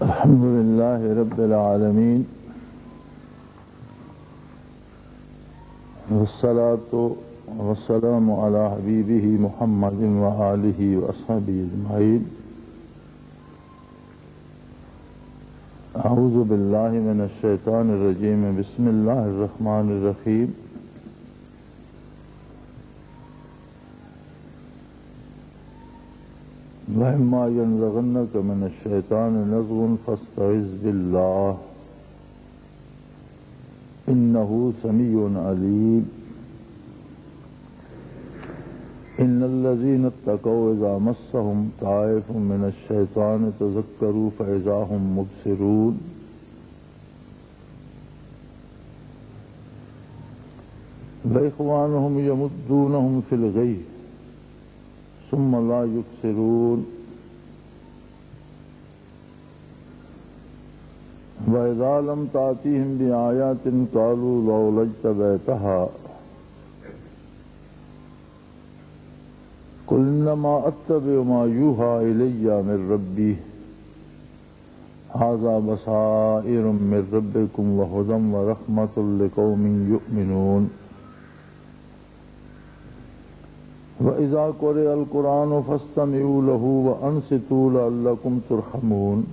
الحمد لله رب العالمين والصلاة والسلام على حبيبه محمد وآله وأصحابه أجمعين. أعوذ بالله من الشيطان الرجيم. بسم الله الرحمن الرحيم. وَإِمَّا يَنزَغَنَّكَ مِنَ الشَّيْطَانِ نَزْغٌ فَاسْتَعِذْ بِاللَّهِ إِنَّهُ سَمِيعٌ عَلِيمٌ. إِنَّ الَّذِينَ اتَّقَوْا إِذَا مَسَّهُمْ طَائِفٌ مِنَ الشَّيْطَانِ تَذَكَّرُوا فَإِذَا هُمْ مُبْصِرُونَ. وَإِخْوَانُهُمْ يَمُدُّونَهُمْ فِي الْغَيِّ ثم لا يقصرون. وإذا لم تأتهم بآيات قالوا لولا اجتبيتها قل إنما أتبع ما يوحى إلي من ربي هذا بصائر من ربكم وهدى ورحمة لقوم يؤمنون. وَإِذَا قُرِئَ الْقُرْآنُ فَاسْتَمِعُوا لَهُ وَأَنصِتُوا لَعَلَّكُمْ تُرْحَمُونَ.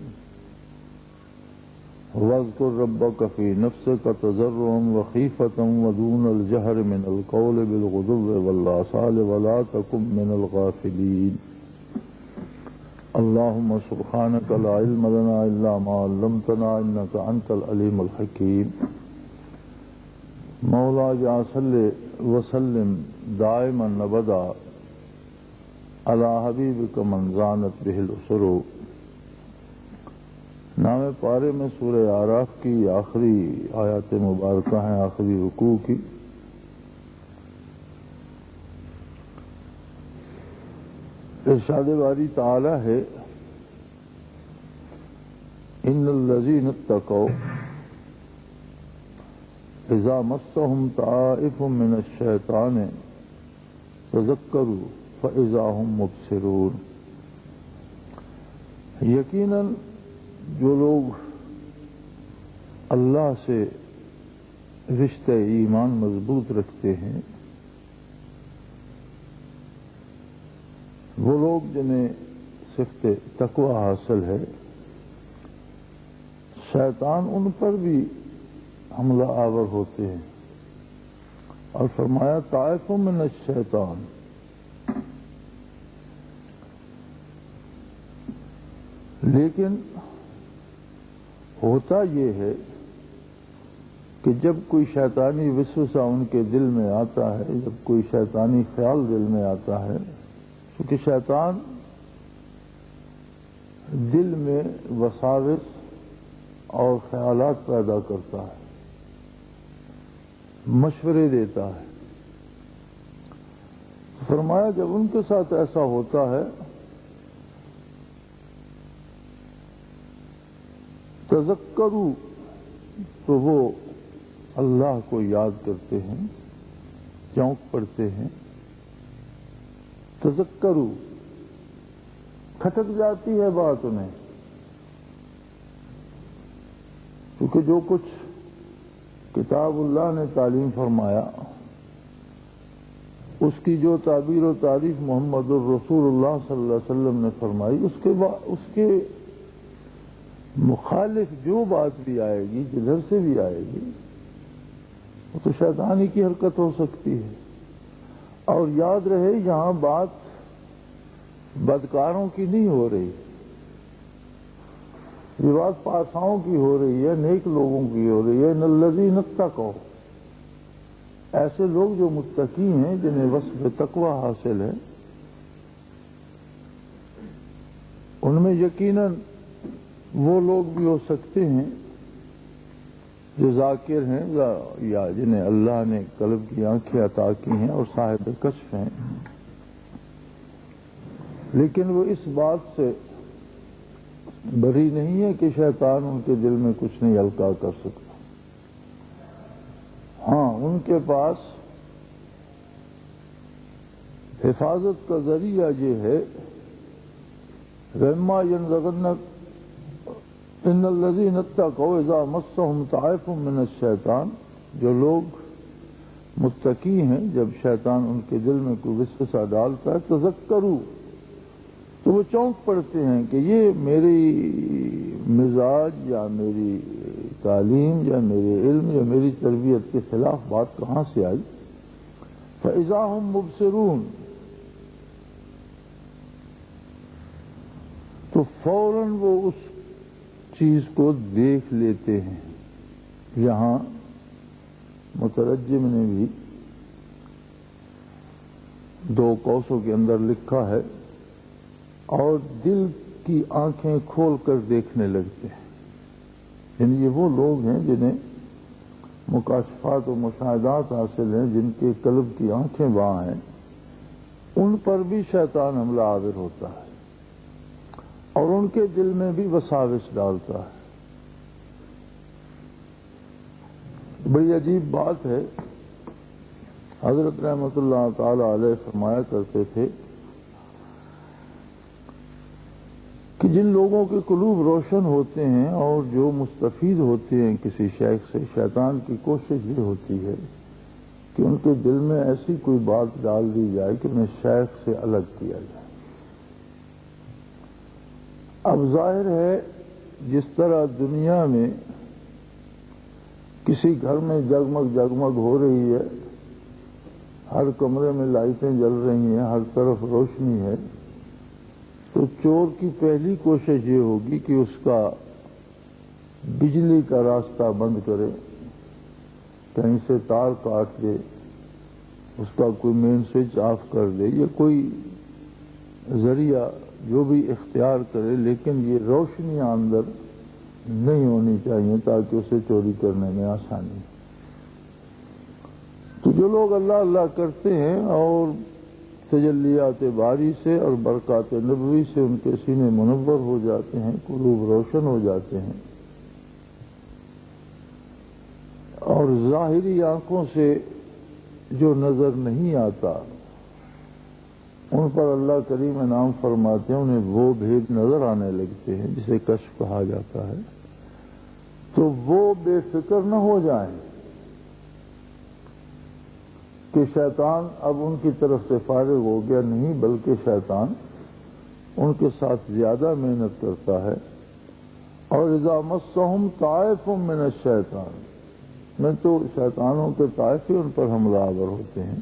وَاذْكُرْ رَبَّكَ فِي نَفْسِكَ تَضَرُّعًا وَخِيفَةً وَدُونَ الْجَهْرِ مِنَ الْقَوْلِ بِالْغُدُوِّ وَالْآصَالِ وَلَا تَكُن مِّنَ الْغَافِلِينَ. اللهم سبحانك لا علم لنا إلا ما علمتنا إنك أنت العليم الحكيم. مولاي صل وسلم دائما ابدا على حبیبک من زانت بہ الاسر. نام پارے میں سورہ اعراف کی آخری آیات مبارکہ ہیں، آخری رکوع کی. ارشاد باری تعالی ہے ان الذین اتقوا اذا مسهم طائف من الشیطان تذکروا فاذا هم مبصرون. یقیناً جو لوگ اللہ سے رشتہ ایمان مضبوط رکھتے ہیں، وہ لوگ جنہیں صفت تقوی حاصل ہے، شیطان ان پر بھی حملہ آور ہوتے ہیں. اور فرمایا طائف من الشیطان. لیکن ہوتا یہ ہے کہ جب کوئی شیطانی وسوسہ ان کے دل میں آتا ہے، جب کوئی شیطانی خیال دل میں آتا ہے، کیونکہ شیطان دل میں وساوس اور خیالات پیدا کرتا ہے، مشورے دیتا ہے. فرمایا جب ان کے ساتھ ایسا ہوتا ہے تذکروا تو وہ اللہ کو یاد کرتے ہیں، چونک پڑتے ہیں. تذکروا کھٹک جاتی ہے بات انہیں، کیونکہ جو کچھ کتاب اللہ نے تعلیم فرمایا اس کی جو تعبیر و تعریف محمد الرسول اللہ صلی اللہ علیہ وسلم نے فرمائی، اس کے مخالف جو بات بھی آئے گی، جدھر سے بھی آئے گی، وہ تو شیطانی کی حرکت ہو سکتی ہے. اور یاد رہے یہاں بات بدکاروں کی نہیں ہو رہی، یہ بات پاساؤں کی ہو رہی ہے، نیک لوگوں کی ہو رہی ہے. ان الذین اتقوا، ایسے لوگ جو متقی ہیں، جنہیں وصف تقوی حاصل ہے، ان میں یقیناً وہ لوگ بھی ہو سکتے ہیں جو ذاکر ہیں یا جنہیں اللہ نے قلب کی آنکھیں عطا کی ہیں اور صاحب کشف ہیں، لیکن وہ اس بات سے بری نہیں ہے کہ شیطان ان کے دل میں کچھ نہیں القاء کر سکتا. ہاں، ان کے پاس حفاظت کا ذریعہ یہ ہے وَإِمَّا يَنزَغَنَّكَ ان الذین اتقوا اذا مسهم طائف من الشیطان، جو لوگ متقی ہیں جب شیطان ان کے دل میں کوئی وسوسہ ڈالتا ہے تذکروا، تو وہ چونک پڑتے ہیں کہ یہ میری مزاج یا میری تعلیم یا میرے علم یا میری تربیت کے خلاف بات کہاں سے آئی. فَإِذَا هُمْ مُبْصِرُونَ، تو فوراً وہ اس چیز کو دیکھ لیتے ہیں. یہاں مترجم نے بھی دو قوسوں کے اندر لکھا ہے اور دل کی آنکھیں کھول کر دیکھنے لگتے ہیں. یعنی یہ وہ لوگ ہیں جنہیں مکاشفات و مشاہدات حاصل ہیں، جن کے قلب کی آنکھیں وہاں ہیں، ان پر بھی شیطان حملہ آور ہوتا ہے اور ان کے دل میں بھی وساوس ڈالتا ہے. بڑی عجیب بات ہے. حضرت رحمۃ اللہ تعالی علیہ فرمایا کرتے تھے کہ جن لوگوں کے قلوب روشن ہوتے ہیں اور جو مستفید ہوتے ہیں کسی شیخ سے، شیطان کی کوشش یہ ہوتی ہے کہ ان کے دل میں ایسی کوئی بات ڈال دی جائے کہ انہیں شیخ سے الگ کیا جائے. اب ظاہر ہے جس طرح دنیا میں کسی گھر میں جگمگ جگمگ ہو رہی ہے، ہر کمرے میں لائٹیں جل رہی ہیں، ہر طرف روشنی ہے، تو چور کی پہلی کوشش یہ ہوگی کہ اس کا بجلی کا راستہ بند کرے، کہیں سے تار کاٹ دے، اس کا کوئی مین سوئچ آف کر دے یا کوئی ذریعہ جو بھی اختیار کرے، لیکن یہ روشنیاں اندر نہیں ہونی چاہیے تاکہ اسے چوری کرنے میں آسانی. تو جو لوگ اللہ اللہ کرتے ہیں اور تجلیات باری سے اور برکات نبوی سے ان کے سینے منور ہو جاتے ہیں، قلوب روشن ہو جاتے ہیں، اور ظاہری آنکھوں سے جو نظر نہیں آتا ان پر اللہ کریم انعام فرماتے ہیں، انہیں وہ بھید نظر آنے لگتے ہیں جسے کشف کہا جاتا ہے. تو وہ بے فکر نہ ہو جائیں کہ شیطان اب ان کی طرف سے فارغ ہو گیا، نہیں، بلکہ شیطان ان کے ساتھ زیادہ محنت کرتا ہے. اور اذا مسهم طائف من الشیطان، میں تو شیطانوں کے طائفے ان پر حملہ آور ہوتے ہیں،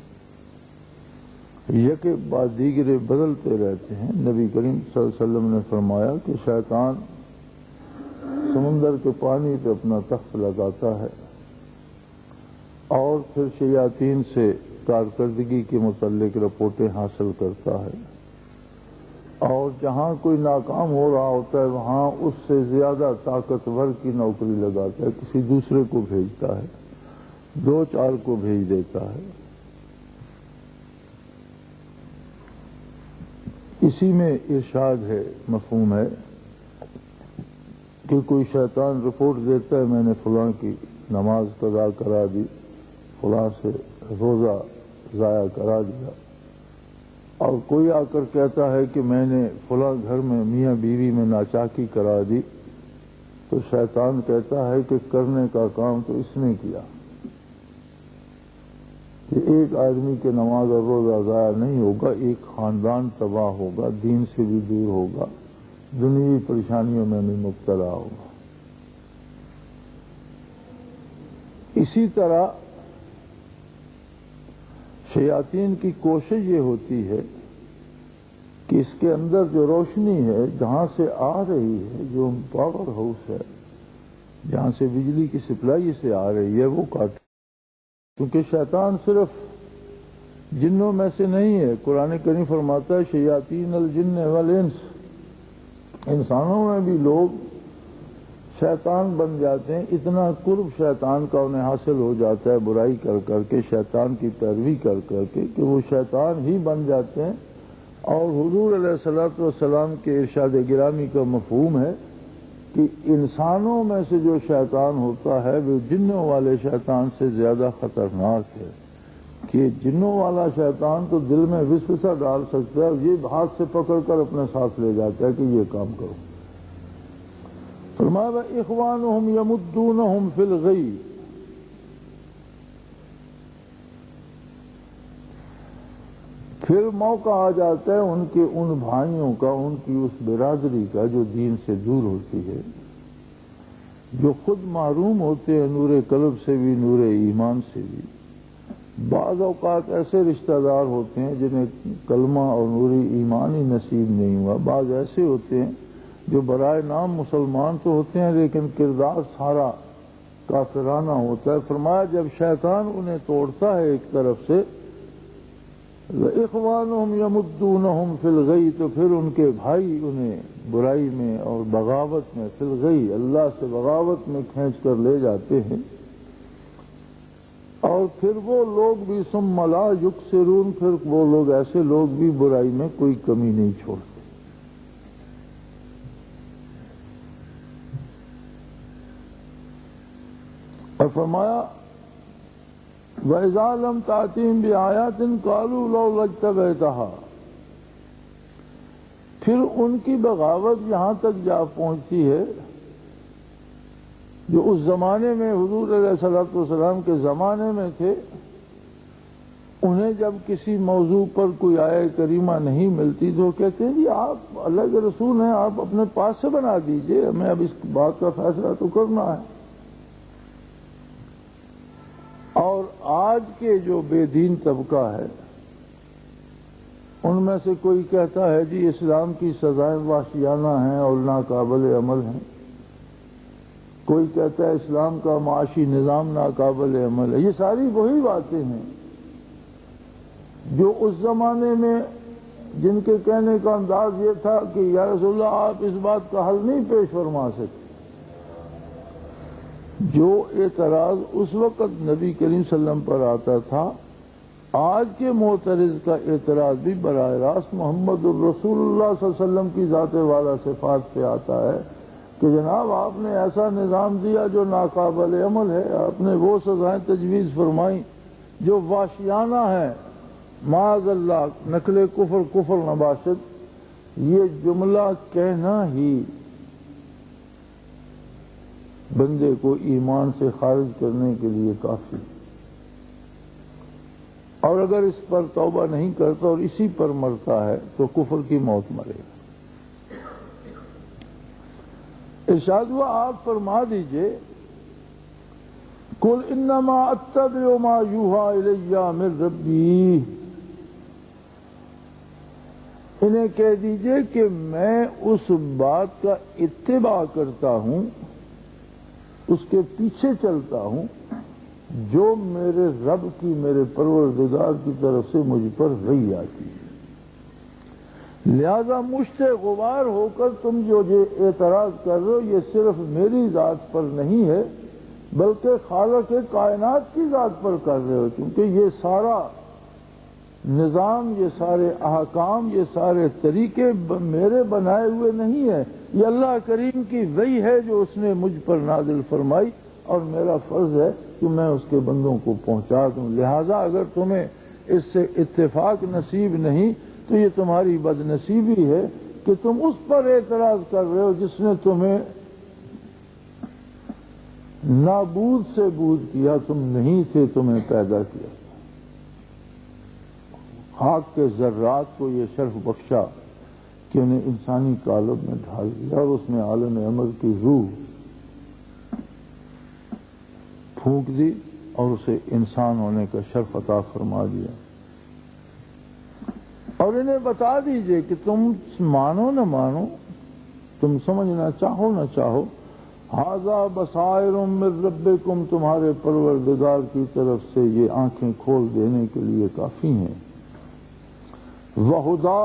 یک بعد دیگرے بدلتے رہتے ہیں. نبی کریم صلی اللہ علیہ وسلم نے فرمایا کہ شیطان سمندر کے پانی پہ اپنا تخت لگاتا ہے اور پھر شیاطین سے کارکردگی کے متعلق رپورٹیں حاصل کرتا ہے، اور جہاں کوئی ناکام ہو رہا ہوتا ہے وہاں اس سے زیادہ طاقتور کی نوکری لگاتا ہے، کسی دوسرے کو بھیجتا ہے، دو چار کو بھیج دیتا ہے. اسی میں ارشاد ہے، مفہوم ہے کہ کوئی شیطان رپورٹ دیتا ہے میں نے فلاں کی نماز قضا کرا دی، فلاں سے روزہ ضائع کرا دیا، اور کوئی آ کر کہتا ہے کہ میں نے فلاں گھر میں میاں بیوی میں ناچاکی کرا دی، تو شیطان کہتا ہے کہ کرنے کا کام تو اس نے کیا، کہ ایک آدمی کے نماز اور روزہ ضائع نہیں ہوگا، ایک خاندان تباہ ہوگا، دین سے بھی دور ہوگا، دنیوی پریشانیوں میں بھی مبتلا ہوگا. اسی طرح شیاطین کی کوشش یہ ہوتی ہے کہ اس کے اندر جو روشنی ہے جہاں سے آ رہی ہے، جو پاور ہاؤس ہے جہاں سے بجلی کی سپلائی سے آ رہی ہے، وہ کاٹ، کیونکہ شیطان صرف جنوں میں سے نہیں ہے. قرآن کریم فرماتا ہے شیاطین الجن والانس، انسانوں میں بھی لوگ شیطان بن جاتے ہیں. اتنا قرب شیطان کا انہیں حاصل ہو جاتا ہے برائی کر کر کے، شیطان کی پیروی کر کر کے، کہ وہ شیطان ہی بن جاتے ہیں. اور حضور علیہ الصلوۃ والسلام کے ارشاد گرامی کا مفہوم ہے کہ انسانوں میں سے جو شیطان ہوتا ہے وہ جنوں والے شیطان سے زیادہ خطرناک ہے، کہ جنوں والا شیطان تو دل میں وسوسہ ڈال سکتا ہے، یہ ہاتھ سے پکڑ کر اپنے ساتھ لے جاتا ہے کہ یہ کام کرو. فرمایا اخوانہم یمدونہم فی الغی، پھر موقع آ جاتا ہے ان بھائیوں کا، ان کی اس برادری کا جو دین سے دور ہوتی ہے، جو خود محروم ہوتے ہیں نور قلب سے بھی، نور ایمان سے بھی۔ بعض اوقات ایسے رشتہ دار ہوتے ہیں جنہیں کلمہ اور نور ایمان ہی نصیب نہیں ہوا، بعض ایسے ہوتے ہیں جو برائے نام مسلمان تو ہوتے ہیں لیکن کردار سارا کافرانہ ہوتا ہے۔ فرمایا جب شیطان انہیں توڑتا ہے ایک طرف سے، اخوانہم یمدونہم فی الغی، تو پھر ان کے بھائی انہیں برائی میں اور بغاوت میں، فی الغی اللہ سے بغاوت میں کھینچ کر لے جاتے ہیں، اور پھر وہ لوگ بھی ثم لا یقصرون، پھر وہ لوگ ایسے لوگ بھی برائی میں کوئی کمی نہیں چھوڑتے۔ اور فرمایا وَإِذَا لَمْ تَأْتِهِمْ بِآيَاتٍ قَالُوا لَوْلَا اجْتَبَيْتَهَا، پھر ان کی بغاوت یہاں تک جا پہنچتی ہے جو اس زمانے میں حضور علیہ الصلوۃ والسلام کے زمانے میں تھے، انہیں جب کسی موضوع پر کوئی آیہ کریمہ نہیں ملتی تو کہتے ہیں جی آپ اللہ کے رسول ہیں، آپ اپنے پاس سے بنا دیجئے، ہمیں اب اس بات کا فیصلہ تو کرنا ہے۔ اور آج کے جو بے دین طبقہ ہے ان میں سے کوئی کہتا ہے جی اسلام کی سزائیں وحشیانہ ہیں اور ناقابل عمل ہیں، کوئی کہتا ہے اسلام کا معاشی نظام ناقابل عمل ہے۔ یہ ساری وہی باتیں ہیں جو اس زمانے میں جن کے کہنے کا انداز یہ تھا کہ یا رسول اللہ آپ اس بات کا حل نہیں پیش فرما سکتے۔ جو اعتراض اس وقت نبی کریم صلی اللہ علیہ وسلم پر آتا تھا، آج کے معترض کا اعتراض بھی براہ راست محمد الرسول اللہ صلی اللہ علیہ وسلم کی ذات والا صفات پہ آتا ہے کہ جناب آپ نے ایسا نظام دیا جو ناقابل عمل ہے، آپ نے وہ سزائیں تجویز فرمائیں جو وحشیانہ ہیں، معاذ اللہ نقل کفر نباشد۔ یہ جملہ کہنا ہی بندے کو ایمان سے خارج کرنے کے لیے کافی، اور اگر اس پر توبہ نہیں کرتا اور اسی پر مرتا ہے تو کفر کی موت مرے گا۔ ارشاد ہوا آپ فرما دیجئے قل انما اتبع ما یوحی الی من ربی، انہیں کہہ دیجئے کہ میں اس بات کا اتباع کرتا ہوں، اس کے پیچھے چلتا ہوں جو میرے رب کی، میرے پروردگار کی طرف سے مجھ پر وحی آتی ہے۔ لہذا مجھ سے غبار ہو کر تم جو یہ اعتراض کر رہے ہو یہ صرف میری ذات پر نہیں ہے بلکہ خالق کائنات کی ذات پر کر رہے ہو، کیونکہ یہ سارا نظام، یہ سارے احکام، یہ سارے طریقے میرے بنائے ہوئے نہیں ہیں، یہ اللہ کریم کی وحی ہے جو اس نے مجھ پر نازل فرمائی، اور میرا فرض ہے کہ میں اس کے بندوں کو پہنچا دوں۔ لہذا اگر تمہیں اس سے اتفاق نصیب نہیں تو یہ تمہاری بد نصیبی ہے کہ تم اس پر اعتراض کر رہے ہو جس نے تمہیں نابود سے بود کیا، تم نہیں تھے، تمہیں پیدا کیا، خاک کے ذرات کو یہ شرف بخشا کہ انہیں انسانی قالب میں ڈھال دیا اور اس میں عالم امر کی روح پھونک دی اور اسے انسان ہونے کا شرف عطا فرما دیا۔ اور انہیں بتا دیجئے کہ تم مانو نہ مانو، تم سمجھنا چاہو نہ چاہو، ھذا بصائر من ربکم، تمہارے پروردگار کی طرف سے یہ آنکھیں کھول دینے کے لیے کافی ہیں، وہدا،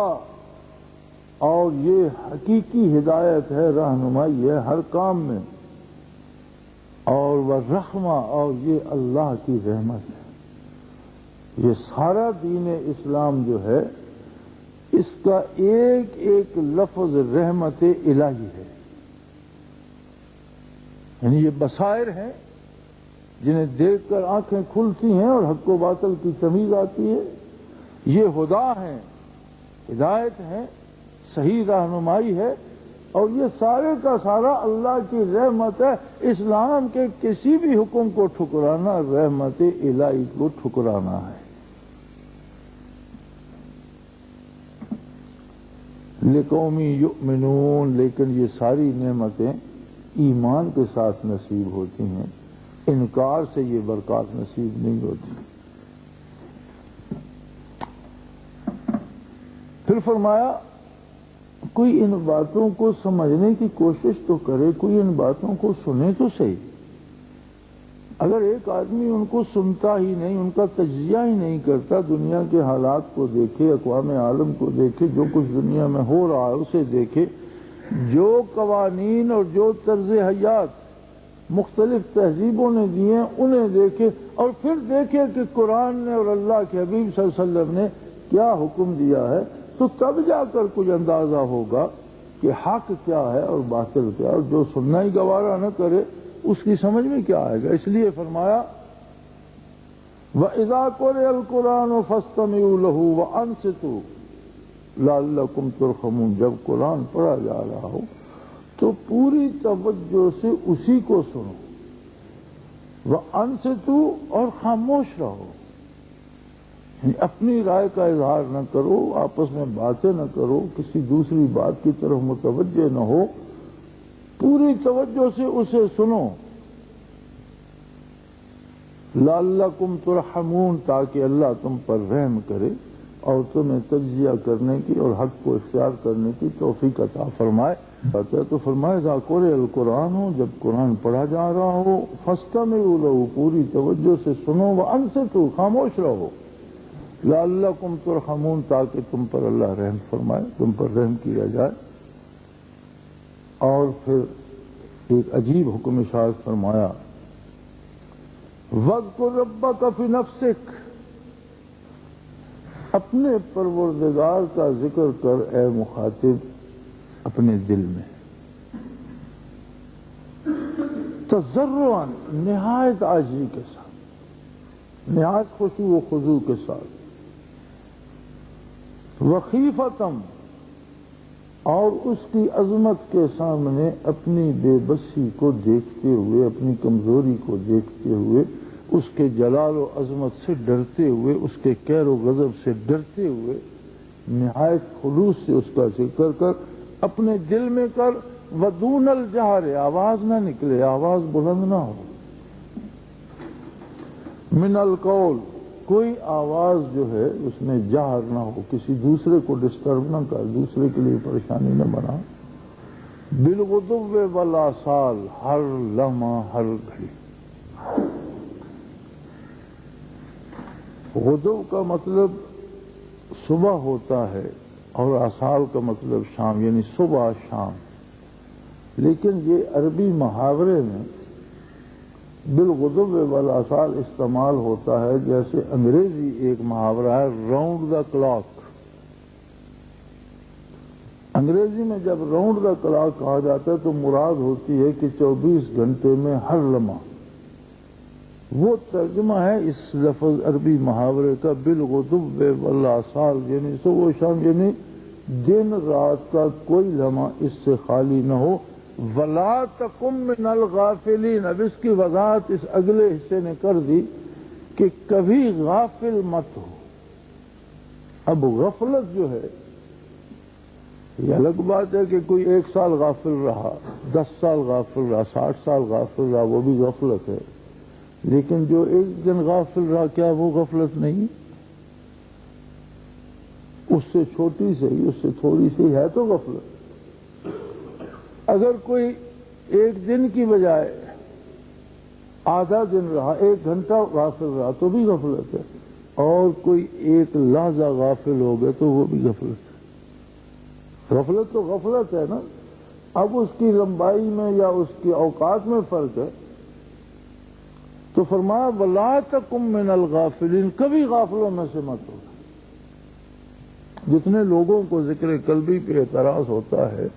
اور یہ حقیقی ہدایت ہے، رہنمائی ہے ہر کام میں، اور والرحمہ، اور یہ اللہ کی رحمت ہے۔ یہ سارا دین اسلام جو ہے اس کا ایک ایک لفظ رحمت الہی ہے، یعنی یہ بصائر ہیں جنہیں دیکھ کر آنکھیں کھلتی ہیں اور حق و باطل کی تمیز آتی ہے، یہ ہدا ہیں، ہدایت ہے، صحیح رہنمائی ہے، اور یہ سارے کا سارا اللہ کی رحمت ہے۔ اسلام کے کسی بھی حکم کو ٹھکرانا رحمت الہی کو ٹھکرانا ہے۔ لِقَوْمٍ یُؤْمِنُونَ، لیکن یہ ساری نعمتیں ایمان کے ساتھ نصیب ہوتی ہیں، انکار سے یہ برکات نصیب نہیں ہوتی۔ پھر فرمایا کوئی ان باتوں کو سمجھنے کی کوشش تو کرے، کوئی ان باتوں کو سنے تو صحیح۔ اگر ایک آدمی ان کو سنتا ہی نہیں، ان کا تجزیہ ہی نہیں کرتا، دنیا کے حالات کو دیکھے، اقوام عالم کو دیکھے، جو کچھ دنیا میں ہو رہا ہے اسے دیکھے، جو قوانین اور جو طرز حیات مختلف تہذیبوں نے دیے انہیں دیکھے، اور پھر دیکھے کہ قرآن نے اور اللہ کے حبیب صلی اللہ علیہ وسلم نے کیا حکم دیا ہے، تو تب جا کر کچھ اندازہ ہوگا کہ حق کیا ہے اور باطل کیا ہے۔ اور جو سننا ہی گوارا نہ کرے اس کی سمجھ میں کیا آئے گا؟ اس لیے فرمایا وَإِذَا قُرِئَ الْقُرْآنُ فَاسْتَمِعُوا لَهُ وَأَنصِتُوا لَعَلَّكُمْ تُرْحَمُونَ، جب قرآن پڑھا جا رہا ہو تو پوری توجہ سے اسی کو سنو، وَأَنصِتُوا، اور خاموش رہو، یعنی اپنی رائے کا اظہار نہ کرو، آپس میں باتیں نہ کرو، کسی دوسری بات کی طرف متوجہ نہ ہو، پوری توجہ سے اسے سنو، لعلکم ترحمون، تاکہ اللہ تم پر رحم کرے اور تمہیں تجزیہ کرنے کی اور حق کو اختیار کرنے کی توفیق عطا فرمائے۔ تو فرمائے اذا قرئ القرآن ہو، جب قرآن پڑھا جا رہا ہو، فاستمعوا لہ، پوری توجہ سے سنو، وانصتوا، خاموش رہو، لعلکم ترحمون، تاکہ تم پر اللہ رحم فرمائے، تم پر رحم کیا جائے۔ اور پھر ایک عجیب حکم ارشاد فرمایا وَاذْكُر رَبَّكَ فِي نَفْسِكَ، اپنے پروردگار کا ذکر کر اے مخاطب اپنے دل میں، تضرعاً، نہایت عاجزی کے ساتھ، نہایت خشوع و خضوع کے ساتھ، وخیفتم، اور اس کی عظمت کے سامنے اپنی بے بسی کو دیکھتے ہوئے، اپنی کمزوری کو دیکھتے ہوئے، اس کے جلال و عظمت سے ڈرتے ہوئے، اس کے قہر و غضب سے ڈرتے ہوئے، نہایت خلوص سے اس کا ذکر کر، اپنے دل میں کر، ودون الجہر، آواز نہ نکلے، آواز بلند نہ ہو، من القول، کوئی آواز جو ہے اس میں جہر نہ ہو، کسی دوسرے کو ڈسٹرب نہ کر، دوسرے کے لیے پریشانی نہ بنا، بالغدو والآصال، ہر لمحہ ہر گھڑی۔ غدو کا مطلب صبح ہوتا ہے اور آصال کا مطلب شام، یعنی صبح شام، لیکن یہ عربی محاورے میں بالغدو والآصال استعمال ہوتا ہے، جیسے انگریزی ایک محاورہ ہے راؤنڈ دا کلاک۔ انگریزی میں جب راؤنڈ دا کلاک کہا جاتا ہے تو مراد ہوتی ہے کہ 24 گھنٹے میں ہر لمحہ۔ وہ ترجمہ ہے اس لفظ عربی محاورے کا بالغدو والآصال، یعنی صبح و شام، یعنی دن رات کا کوئی لمحہ اس سے خالی نہ ہو۔ وَلَا تَكُن مِّنَ الْغَافِلِينَ، اب اس کی وضاحت اس اگلے حصے نے کر دی کہ کبھی غافل مت ہو۔ اب غفلت جو ہے یہ الگ بات ہے کہ کوئی 1 سال غافل رہا، 10 سال غافل رہا، 60 سال غافل رہا، وہ بھی غفلت ہے، لیکن جو ایک دن غافل رہا کیا وہ غفلت نہیں؟ اس سے چھوٹی سے ہی، اس سے تھوڑی سی ہے تو غفلت۔ اگر کوئی 1 دن کی بجائے آدھا دن رہا، 1 گھنٹہ غافل رہا تو بھی غفلت ہے، اور کوئی 1 لحظہ غافل ہو گیا تو وہ بھی غفلت ہے۔ غفلت تو غفلت ہے نا، اب اس کی لمبائی میں یا اس کی اوقات میں فرق ہے۔ تو فرمایا وَلَا تَكُن مِّنَ الْغَافِلِينَ، کبھی غافلوں میں سے مت ہو۔ جتنے لوگوں کو ذکر قلبی پہ اعتراض ہوتا ہے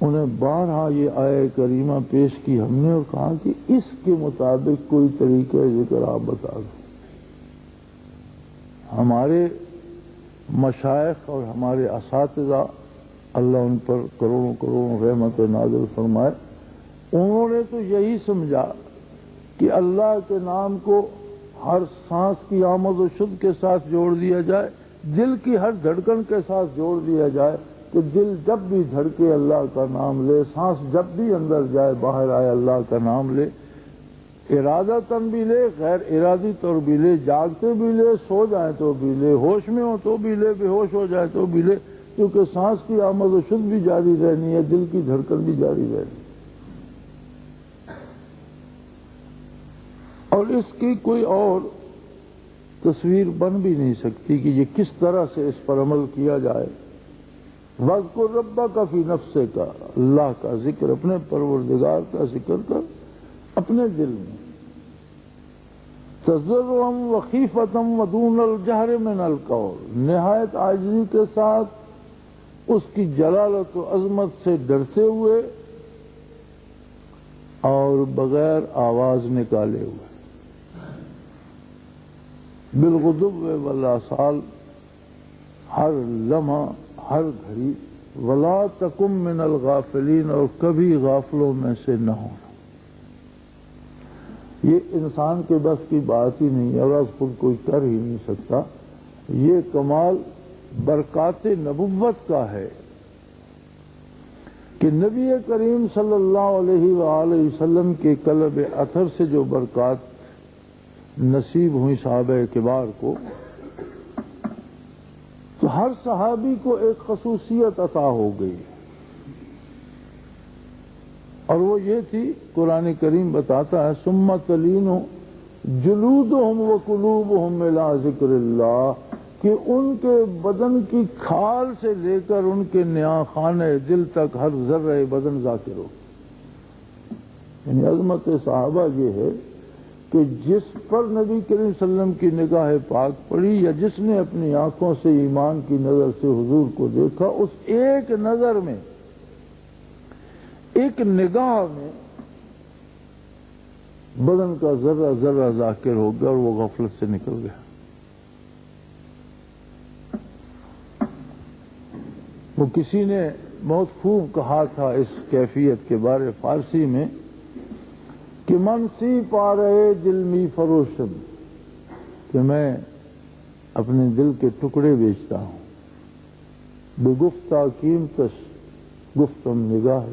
انہیں بارہا یہ آیہ کریمہ پیش کی ہم نے اور کہا کہ اس کے مطابق کوئی طریقہ ذکر آپ بتا دو۔ ہمارے مشائخ اور ہمارے اساتذہ اللہ ان پر کروڑوں کروڑوں رحمت نازل فرمائے، انہوں نے تو یہی سمجھا کہ اللہ کے نام کو ہر سانس کی آمد و شد کے ساتھ جوڑ دیا جائے، دل کی ہر دھڑکن کے ساتھ جوڑ دیا جائے کہ دل جب بھی دھڑکے اللہ کا نام لے، سانس جب بھی اندر جائے باہر آئے اللہ کا نام لے، ارادتاً بھی لے، غیر ارادی طور بھی لے، جاگتے بھی لے، سو جائیں تو بھی لے، ہوش میں ہو تو بھی لے، بے ہوش ہو جائے تو بھی لے، کیونکہ سانس کی آمد و شد بھی جاری رہنی ہے، دل کی دھڑکن بھی جاری رہنی ہے۔ اور اس کی کوئی اور تصویر بن بھی نہیں سکتی کہ یہ کس طرح سے اس پر عمل کیا جائے۔ وَاذْكُرْ رَبَّكَ فِي نَفْسِكَ، اللہ کا ذکر، اپنے پروردگار کا ذکر کر اپنے دل میں، تضرعاً وخیفةً ودون الجہر من القول، نہایت عاجزی کے ساتھ اس کی جلالت و عظمت سے ڈرتے ہوئے اور بغیر آواز نکالے ہوئے، بالغدو والآصال، ہر لمحہ ہر گھڑی، ولا تکن من الغافلین، اور کبھی غافلوں میں سے نہ ہونا۔ یہ انسان کے بس کی بات ہی نہیں ہے، اور خود کوئی کر ہی نہیں سکتا۔ یہ کمال برکات نبوت کا ہے کہ نبی کریم صلی اللہ علیہ وآلہ وسلم کے قلب اطہر سے جو برکات نصیب ہوئی صحابہ کبار کو، تو ہر صحابی کو ایک خصوصیت عطا ہو گئی، اور وہ یہ تھی، قرآن کریم بتاتا ہے ثم تلین جلودہم وقلوبہم الی ذکر اللہ، کہ ان کے بدن کی کھال سے لے کر ان کے نیا خانے دل تک ہر ذرہ بدن ذاکر ہو۔ یعنی عظمت صحابہ یہ ہے کہ جس پر نبی کریم صلی اللہ علیہ وسلم کی نگاہ پاک پڑی، یا جس نے اپنی آنکھوں سے ایمان کی نظر سے حضور کو دیکھا، اس ایک نظر میں، ایک نگاہ میں بدن کا ذرہ ذرہ ذاکر ہو گیا اور وہ غفلت سے نکل گیا۔ وہ کسی نے بہت خوب کہا تھا اس کیفیت کے بارے فارسی میں کہ من سی پا رہے دل می فروشم، کہ میں اپنے دل کے ٹکڑے بیچتا ہوں، بے گفتہ قیمتش گفتم نگاہ۔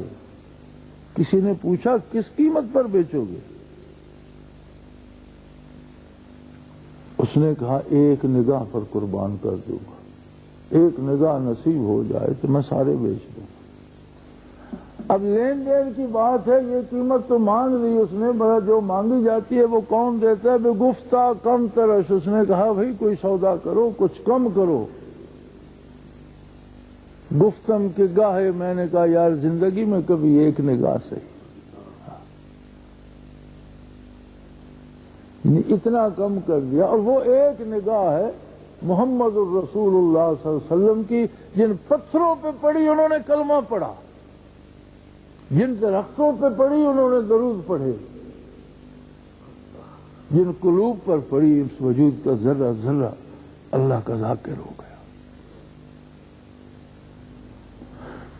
کسی نے پوچھا کس قیمت پر بیچو گے؟ اس نے کہا ایک نگاہ پر قربان کر دوں گا، ایک نگاہ نصیب ہو جائے تو میں سارے بیچ دوں گا۔ اب لین دین کی بات ہے، یہ قیمت تو مانگ لی اس نے، بڑا جو مانگی جاتی ہے وہ کون دیتا ہے؟ بے گفتہ کم ترش۔ اس نے کہا بھائی کوئی سودا کرو، کچھ کم کرو۔ گفتم کے گاہے، میں نے کہا یار زندگی میں کبھی ایک نگاہ سے، اتنا کم کر دیا۔ اور وہ ایک نگاہ ہے محمد الرسول اللہ صلی اللہ علیہ وسلم کی، جن پتھروں پہ پڑی انہوں نے کلمہ پڑھا، جن درختوں پہ پڑی انہوں نے درود پڑھے، جن قلوب پر پڑی اس وجود کا ذرہ ذرہ اللہ کا ذاکر ہو گیا۔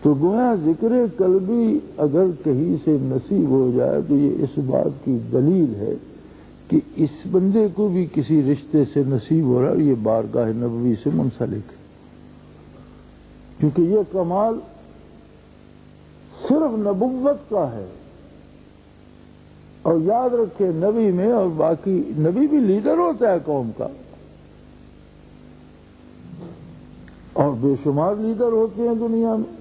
تو گویا ذکر قلبی اگر کہیں سے نصیب ہو جائے تو یہ اس بات کی دلیل ہے کہ اس بندے کو بھی کسی رشتے سے نصیب ہو رہا ہے، یہ بارگاہ نبوی سے منسلک ہے، کیونکہ یہ کمال صرف نبوت کا ہے۔ اور یاد رکھے نبی میں، اور باقی نبی بھی لیڈر ہوتا ہے قوم کا، اور بے شمار لیڈر ہوتے ہیں دنیا میں،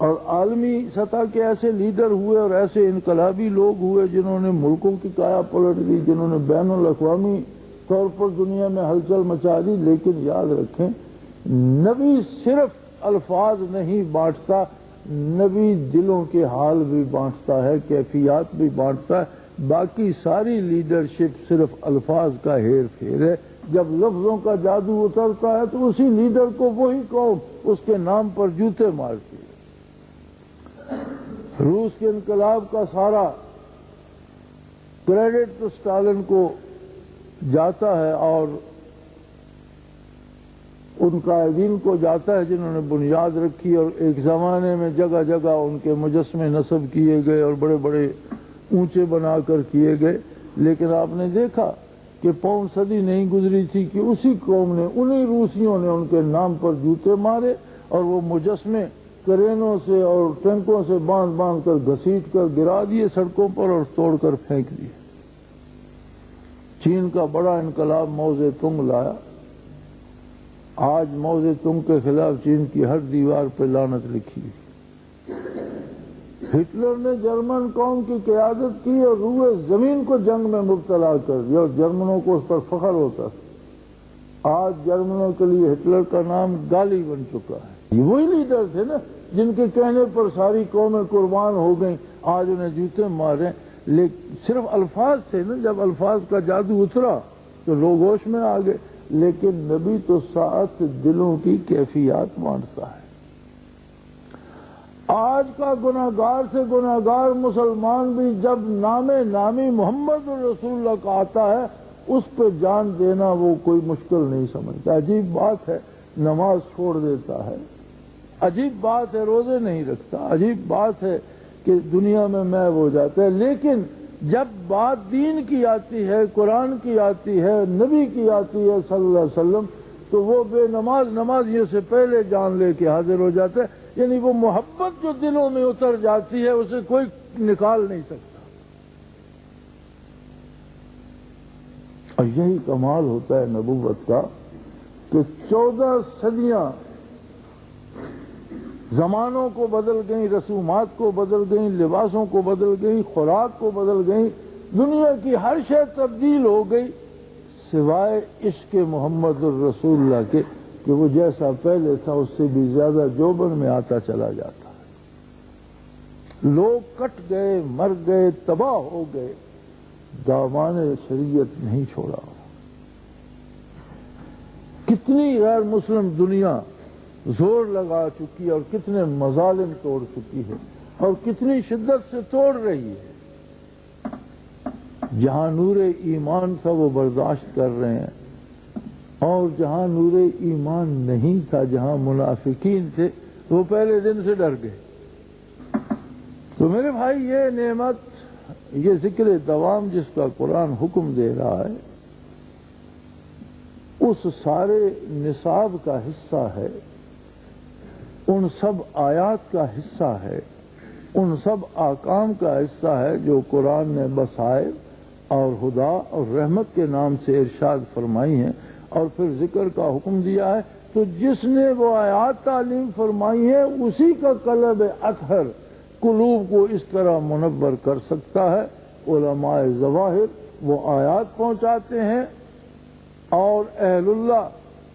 اور عالمی سطح کے ایسے لیڈر ہوئے اور ایسے انقلابی لوگ ہوئے جنہوں نے ملکوں کی کایا پلٹ دی، جنہوں نے بین الاقوامی طور پر دنیا میں ہلچل مچا دی۔ لیکن یاد رکھیں نبی صرف الفاظ نہیں بانٹتا، نبی دلوں کے حال بھی بانٹتا ہے، کیفیات بھی بانٹتا ہے۔ باقی ساری لیڈرشپ صرف الفاظ کا ہیر پھیر ہے۔ جب لفظوں کا جادو اترتا ہے تو اسی لیڈر کو وہی قوم اس کے نام پر جوتے مارتی ہے۔ روس کے انقلاب کا سارا کریڈٹ تو اسٹالن کو جاتا ہے، اور ان قائدین کو جاتا ہے جنہوں نے بنیاد رکھی، اور ایک زمانے میں جگہ جگہ ان کے مجسمے نصب کیے گئے اور بڑے بڑے اونچے بنا کر کیے گئے، لیکن آپ نے دیکھا کہ پون صدی نہیں گزری تھی کہ اسی قوم نے، انہی روسیوں نے ان کے نام پر جوتے مارے اور وہ مجسمے کرینوں سے اور ٹینکوں سے باندھ باندھ کر گھسیٹ کر گرا دیے سڑکوں پر اور توڑ کر پھینک دیے۔ چین کا بڑا انقلاب موز تنگ لایا۔ آج موز تنگ کے خلاف چین کی ہر دیوار پہ لعنت لکھی ہوئی۔ ہٹلر نے جرمن قوم کی قیادت کی اور روئے زمین کو جنگ میں مبتلا کر دیا، اور جرمنوں کو اس پر فخر ہوتا تھا۔ آج جرمنوں کے لیے ہٹلر کا نام گالی بن چکا ہے۔ یہ وہی لیڈر تھے نا جن کے کہنے پر ساری قومیں قربان ہو گئیں، آج انہیں جوتے مارے، لیکن صرف الفاظ تھے نا، جب الفاظ کا جادو اترا تو لوگ ہوش میں آ گئے، لیکن نبی تو ساتھ دلوں کی کیفیات مانتا ہے۔ آج کا گناہگار سے گناہگار مسلمان بھی جب نامی محمد رسول اللہ کا آتا ہے، اس پہ جان دینا وہ کوئی مشکل نہیں سمجھتا۔ عجیب بات ہے نماز چھوڑ دیتا ہے، عجیب بات ہے روزے نہیں رکھتا، عجیب بات ہے کہ دنیا میں محو ہو جاتا ہے، لیکن جب بات دین کی آتی ہے، قرآن کی آتی ہے، نبی کی آتی ہے صلی اللہ علیہ وسلم، تو وہ بے نمازیوں سے پہلے جان لے کے حاضر ہو جاتا ہے۔ یعنی وہ محبت جو دلوں میں اتر جاتی ہے اسے کوئی نکال نہیں سکتا، اور یہی کمال ہوتا ہے نبوت کا کہ 14 صدیاں زمانوں کو بدل گئیں، رسومات کو بدل گئیں، لباسوں کو بدل گئیں، خوراک کو بدل گئیں، دنیا کی ہر شے تبدیل ہو گئی سوائے عشق محمد الرسول اللہ کے، کہ وہ جیسا پہلے تھا اس سے بھی زیادہ جوبن میں آتا چلا جاتا ہے۔ لوگ کٹ گئے، مر گئے، تباہ ہو گئے، دامان شریعت نہیں چھوڑا۔ کتنی غیر مسلم دنیا زور لگا چکی ہے اور کتنے مظالم توڑ چکی ہے اور کتنی شدت سے توڑ رہی ہے۔ جہاں نور ایمان تھا وہ برداشت کر رہے ہیں، اور جہاں نور ایمان نہیں تھا، جہاں منافقین تھے، وہ پہلے دن سے ڈر گئے۔ تو میرے بھائی یہ نعمت، یہ ذکر دوام جس کا قرآن حکم دے رہا ہے، اس سارے نصاب کا حصہ ہے، ان سب آیات کا حصہ ہے، ان سب احکام کا حصہ ہے جو قرآن نے بصائر اور ہدا اور رحمت کے نام سے ارشاد فرمائی ہیں، اور پھر ذکر کا حکم دیا ہے۔ تو جس نے وہ آیات تعلیم فرمائی ہے اسی کا قلب اطہر قلوب کو اس طرح منور کر سکتا ہے۔ علماء ظواہر وہ آیات پہنچاتے ہیں اور اہل اللہ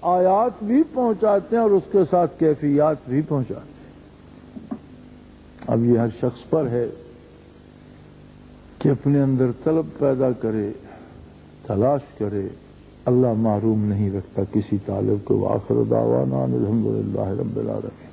آیات بھی پہنچاتے ہیں اور اس کے ساتھ کیفیات بھی پہنچاتے ہیں۔ اب یہ ہر شخص پر ہے کہ اپنے اندر طلب پیدا کرے، تلاش کرے۔ اللہ محروم نہیں رکھتا کسی طالب کو۔ وآخر دعوانا الحمدللہ رب العالمین۔